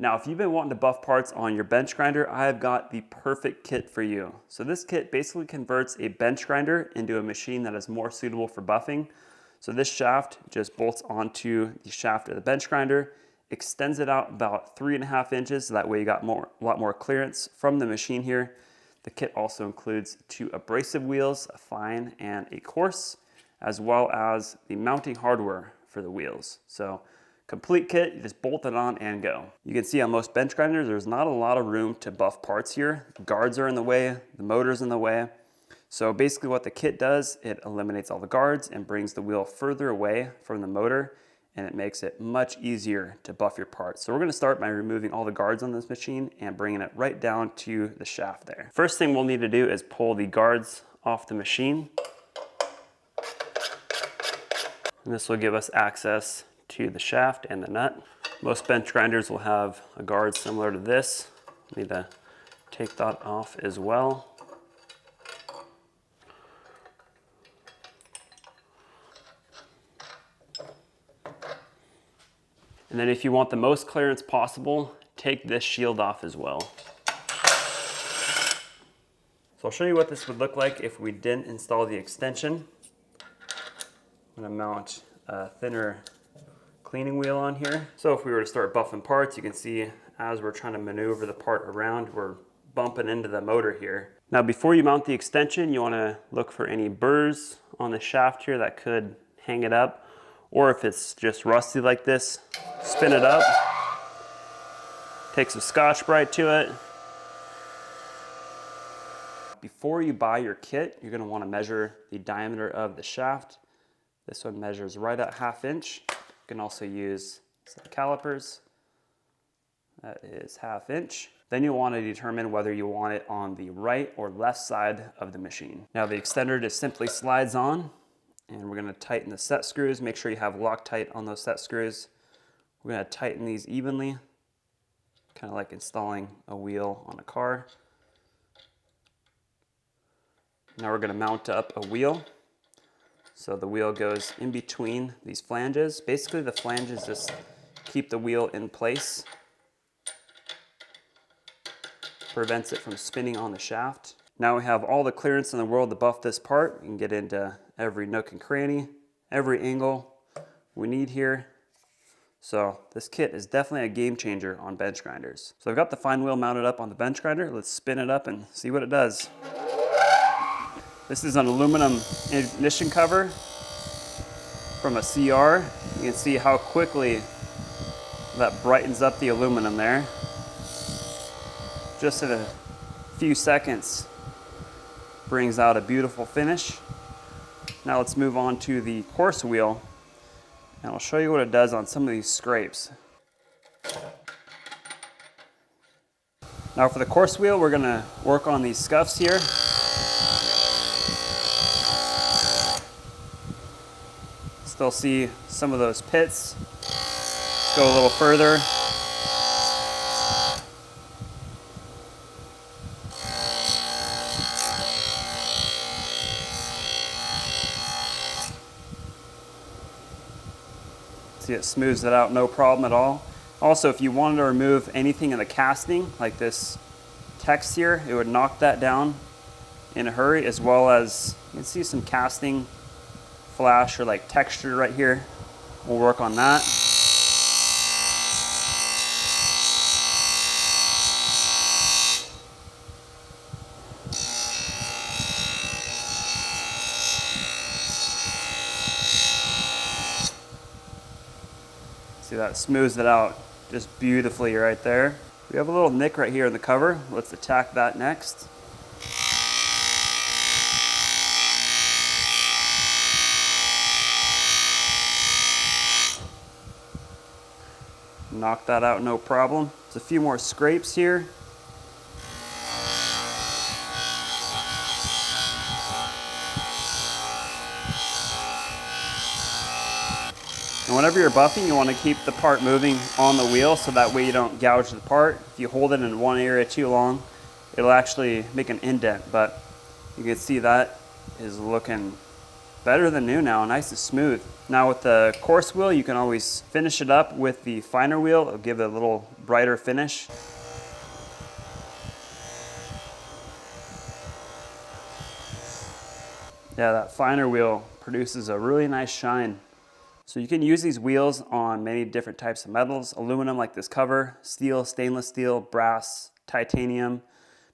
Now, if you've been wanting to buff parts on your bench grinder, I have got the perfect kit for you. So this kit basically converts a bench grinder into a machine that is more suitable for buffing. So this shaft just bolts onto the shaft of the bench grinder, extends it out about 3.5 inches, so that way you got a lot more clearance from the machine here. The kit also includes 2 abrasive wheels, a fine and a coarse, as well as the mounting hardware for the wheels. So complete kit, you just bolt it on and go. You can see on most bench grinders, there's not a lot of room to buff parts here. The guards are in the way, the motor's in the way. So basically what the kit does, it eliminates all the guards and brings the wheel further away from the motor, and it makes it much easier to buff your parts. So we're gonna start by removing all the guards on this machine and bringing it right down to the shaft there. First thing we'll need to do is pull the guards off the machine. And this will give us access to the shaft and the nut. Most bench grinders will have a guard similar to this. Need to take that off as well. And then if you want the most clearance possible, take this shield off as well. So I'll show you what this would look like if we didn't install the extension. I'm gonna mount a thinner cleaning wheel on here. So if we were to start buffing parts, you can see as we're trying to maneuver the part around, we're bumping into the motor here. Now before you mount the extension, you wanna look for any burrs on the shaft here that could hang it up. Or if it's just rusty like this, spin it up, take some Scotch-Brite to it. Before you buy your kit, you're gonna wanna measure the diameter of the shaft. This one measures right at 1/2 inch. You can also use some calipers. That is 1/2 inch. Then you'll want to determine whether you want it on the right or left side of the machine. Now the extender just simply slides on, and we're gonna tighten the set screws. Make sure you have Loctite on those set screws. We're gonna tighten these evenly, kind of like installing a wheel on a car. Now we're gonna mount up a wheel. So the wheel goes in between these flanges. Basically the flanges just keep the wheel in place. Prevents it from spinning on the shaft. Now we have all the clearance in the world to buff this part. We can get into every nook and cranny, every angle we need here. So this kit is definitely a game changer on bench grinders. So I've got the fine wheel mounted up on the bench grinder. Let's spin it up and see what it does. This is an aluminum ignition cover from a CR. You can see how quickly that brightens up the aluminum there. Just in a few seconds, brings out a beautiful finish. Now let's move on to the coarse wheel, and I'll show you what it does on some of these scrapes. Now for the coarse wheel, we're gonna work on these scuffs here. Still see some of those pits. Let's go a little further. See, it smooths it out, no problem at all. Also, if you wanted to remove anything in the casting, like this text here, it would knock that down in a hurry, as well as you can see some casting flash or like texture right here. We'll work on that. See, that smooths it out just beautifully right there. We have a little nick right here in the cover. Let's attack that next. Knock that out, no problem. There's a few more scrapes here. And whenever you're buffing, you want to keep the part moving on the wheel so that way you don't gouge the part. If you hold it in one area too long, it'll actually make an indent, but you can see that is looking better than new now, nice and smooth. Now with the coarse wheel, you can always finish it up with the finer wheel. It'll give it a little brighter finish. Yeah, that finer wheel produces a really nice shine. So you can use these wheels on many different types of metals: aluminum like this cover, steel, stainless steel, brass, titanium,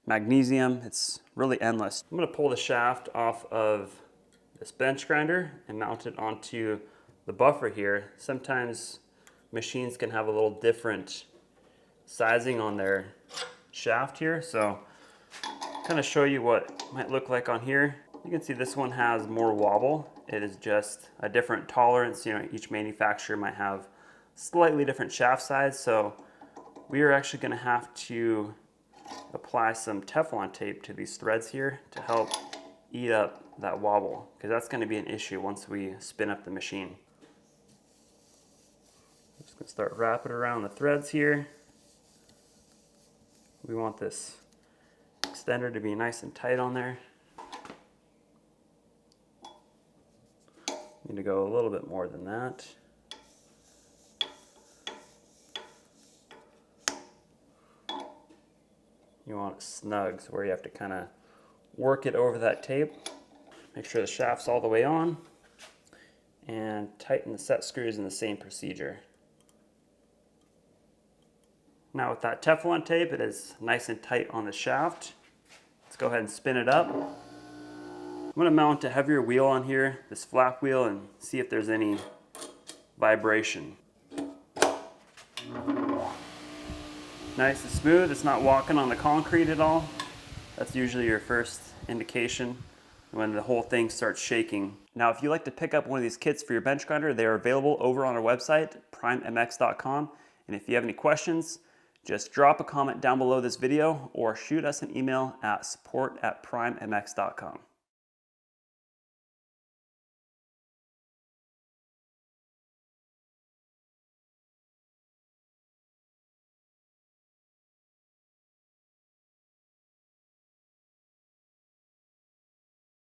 magnesium. It's really endless. I'm gonna pull the shaft off of this bench grinder and mount it onto the buffer here. Sometimes machines can have a little different sizing on their shaft here, so kind of show you what it might look like on here. You can see this one has more wobble. It is just a different tolerance. You know, each manufacturer might have slightly different shaft size, so we are actually going to have to apply some Teflon tape to these threads here to help eat up that wobble, because that's going to be an issue once we spin up the machine. I'm just going to start wrapping around the threads here. We want this extender to be nice and tight on there. Need to go a little bit more than that. You want it snug, so where you have to kind of work it over that tape. Make sure the shaft's all the way on, and tighten the set screws in the same procedure. Now with that Teflon tape, it is nice and tight on the shaft. Let's go ahead and spin it up. I'm going to mount a heavier wheel on here, this flap wheel, and see if there's any vibration. Nice and smooth, it's not walking on the concrete at all. That's usually your first indication when the whole thing starts shaking. Now if you'd like to pick up one of these kits for your bench grinder, they are available over on our website, prymemx.com. And if you have any questions, just drop a comment down below this video or shoot us an email at support@prymemx.com.